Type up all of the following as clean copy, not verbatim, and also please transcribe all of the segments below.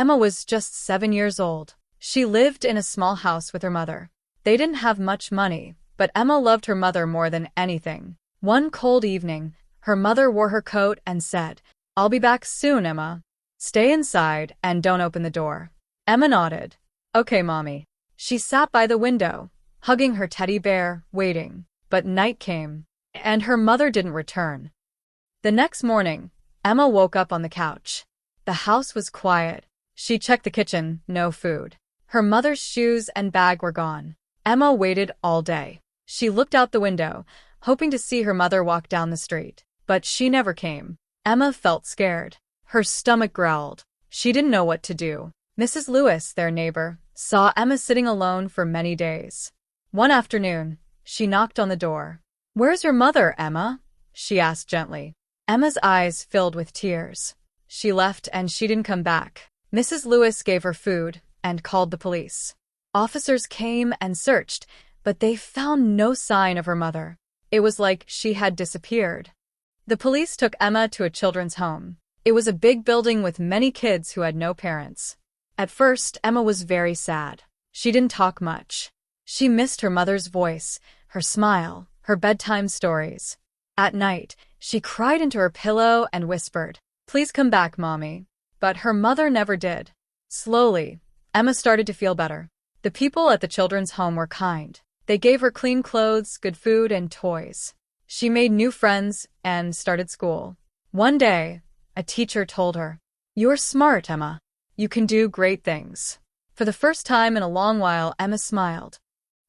Emma was just 7 years old. She lived in a small house with her mother. They didn't have much money, but Emma loved her mother more than anything. One cold evening, her mother wore her coat and said, "I'll be back soon, Emma. Stay inside and don't open the door." Emma nodded. "Okay, Mommy." She sat by the window, hugging her teddy bear, waiting. But night came, and her mother didn't return. The next morning, Emma woke up on the couch. The house was quiet. She checked the kitchen, no food. Her mother's shoes and bag were gone. Emma waited all day. She looked out the window, hoping to see her mother walk down the street. But she never came. Emma felt scared. Her stomach growled. She didn't know what to do. Mrs. Lewis, their neighbor, saw Emma sitting alone for many days. One afternoon, she knocked on the door. "Where's your mother, Emma?" she asked gently. Emma's eyes filled with tears. She left and she didn't come back. Mrs. Lewis gave her food and called the police. Officers came and searched, but they found no sign of her mother. It was like she had disappeared. The police took Emma to a children's home. It was a big building with many kids who had no parents. At first, Emma was very sad. She didn't talk much. She missed her mother's voice, her smile, her bedtime stories. At night, she cried into her pillow and whispered, "Please come back, Mommy." But her mother never did. Slowly, Emma started to feel better. The people at the children's home were kind. They gave her clean clothes, good food, and toys. She made new friends and started school. One day, a teacher told her, "You're smart, Emma. You can do great things." For the first time in a long while, Emma smiled.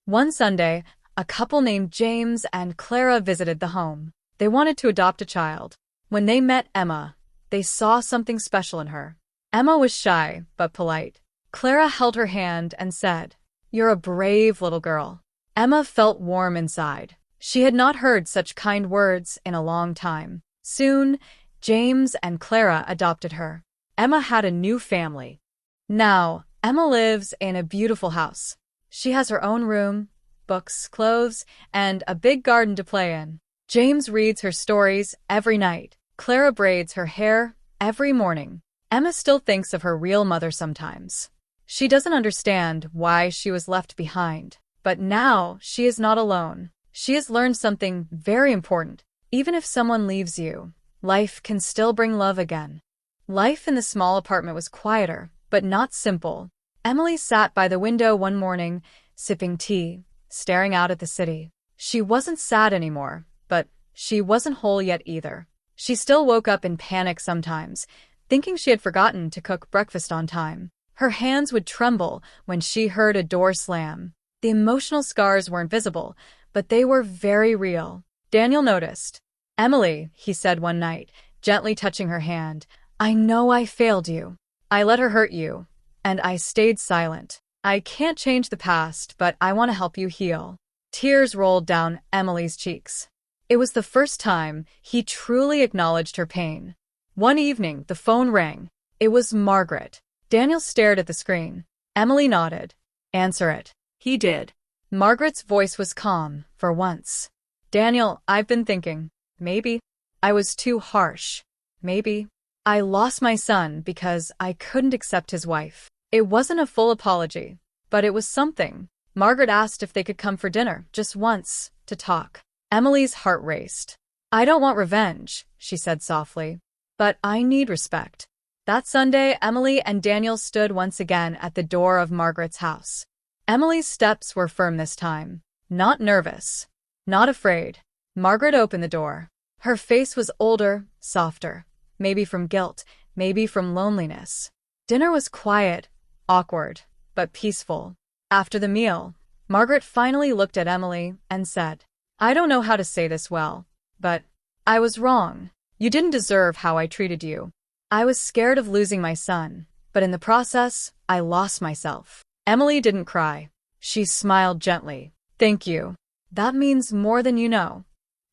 One Sunday, a couple named James and Clara visited the home. They wanted to adopt a child. When they met Emma, they saw something special in her. Emma was shy, but polite. Clara held her hand and said, "You're a brave little girl." Emma felt warm inside. She had not heard such kind words in a long time. Soon, James and Clara adopted her. Emma had a new family. Now, Emma lives in a beautiful house. She has her own room, books, clothes, and a big garden to play in. James reads her stories every night. Clara braids her hair every morning. Emma still thinks of her real mother sometimes. She doesn't understand why she was left behind. But now she is not alone. She has learned something very important. Even if someone leaves you, life can still bring love again. Life in the small apartment was quieter, but not simple. Emily sat by the window one morning, sipping tea, staring out at the city. She wasn't sad anymore, but she wasn't whole yet either. She still woke up in panic sometimes, thinking she had forgotten to cook breakfast on time. Her hands would tremble when she heard a door slam. The emotional scars weren't visible, but they were very real. Daniel noticed. "Emily," he said one night, gently touching her hand, "I know I failed you. I let her hurt you, and I stayed silent. I can't change the past, but I want to help you heal." Tears rolled down Emily's cheeks. It was the first time he truly acknowledged her pain. One evening, the phone rang. It was Margaret. Daniel stared at the screen. Emily nodded. "Answer it." He did. Margaret's voice was calm, for once. "Daniel, I've been thinking. Maybe I was too harsh. Maybe I lost my son because I couldn't accept his wife." It wasn't a full apology, but it was something. Margaret asked if they could come for dinner, just once, to talk. Emily's heart raced. "I don't want revenge," she said softly, "but I need respect." That Sunday, Emily and Daniel stood once again at the door of Margaret's house. Emily's steps were firm this time. Not nervous. Not afraid. Margaret opened the door. Her face was older, softer. Maybe from guilt, maybe from loneliness. Dinner was quiet, awkward, but peaceful. After the meal, Margaret finally looked at Emily and said, "I don't know how to say this well, but I was wrong. You didn't deserve how I treated you. I was scared of losing my son, but in the process, I lost myself." Emily didn't cry. She smiled gently. "Thank you. That means more than you know."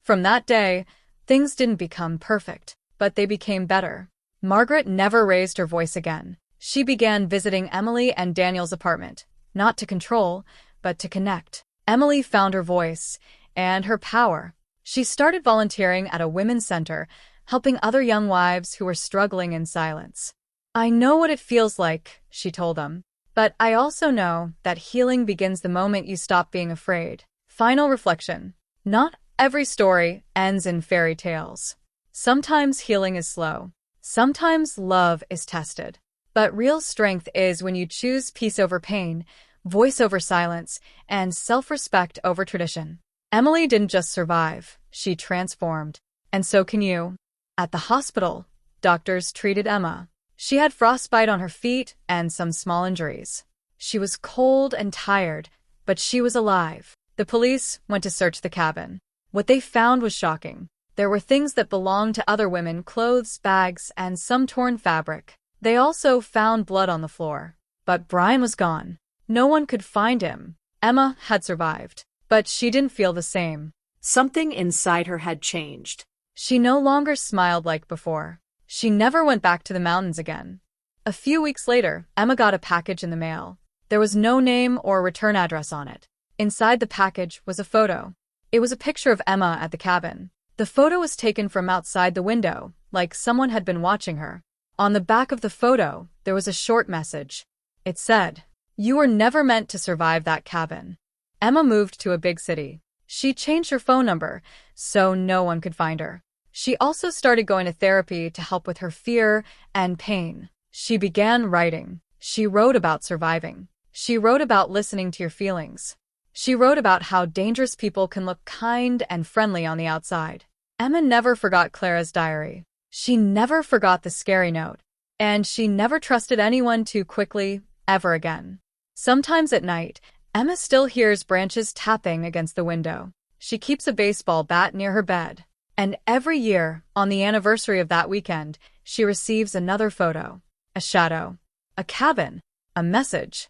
From that day, things didn't become perfect, but they became better. Margaret never raised her voice again. She began visiting Emily and Daniel's apartment, not to control, but to connect. Emily found her voice and her power. She started volunteering at a women's center, helping other young wives who were struggling in silence. I know what it feels like, she told him. But I also know that healing begins the moment you stop being afraid. Final reflection. Not every story ends in fairy tales. Sometimes healing is slow. Sometimes love is tested. But real strength is when you choose peace over pain, voice over silence, and self-respect over tradition. Emily didn't just survive, she transformed. And so can you. At the hospital, doctors treated Emma. She had frostbite on her feet and some small injuries. She was cold and tired, but she was alive. The police went to search the cabin. What they found was shocking. There were things that belonged to other women, clothes, bags, and some torn fabric. They also found blood on the floor. But Brian was gone. No one could find him. Emma had survived, but she didn't feel the same. Something inside her had changed. She no longer smiled like before. She never went back to the mountains again. A few weeks later, Emma got a package in the mail. There was no name or return address on it. Inside the package was a photo. It was a picture of Emma at the cabin. The photo was taken from outside the window, like someone had been watching her. On the back of the photo, there was a short message. It said, "You were never meant to survive that cabin." Emma moved to a big city. She changed her phone number, so no one could find her. She also started going to therapy to help with her fear and pain. She began writing. She wrote about surviving. She wrote about listening to your feelings. She wrote about how dangerous people can look kind and friendly on the outside. Emma never forgot Clara's diary. She never forgot the scary note. And she never trusted anyone too quickly, ever again. Sometimes at night, Emma still hears branches tapping against the window. She keeps a baseball bat near her bed. And every year, on the anniversary of that weekend, she receives another photo. A shadow. A cabin. A message.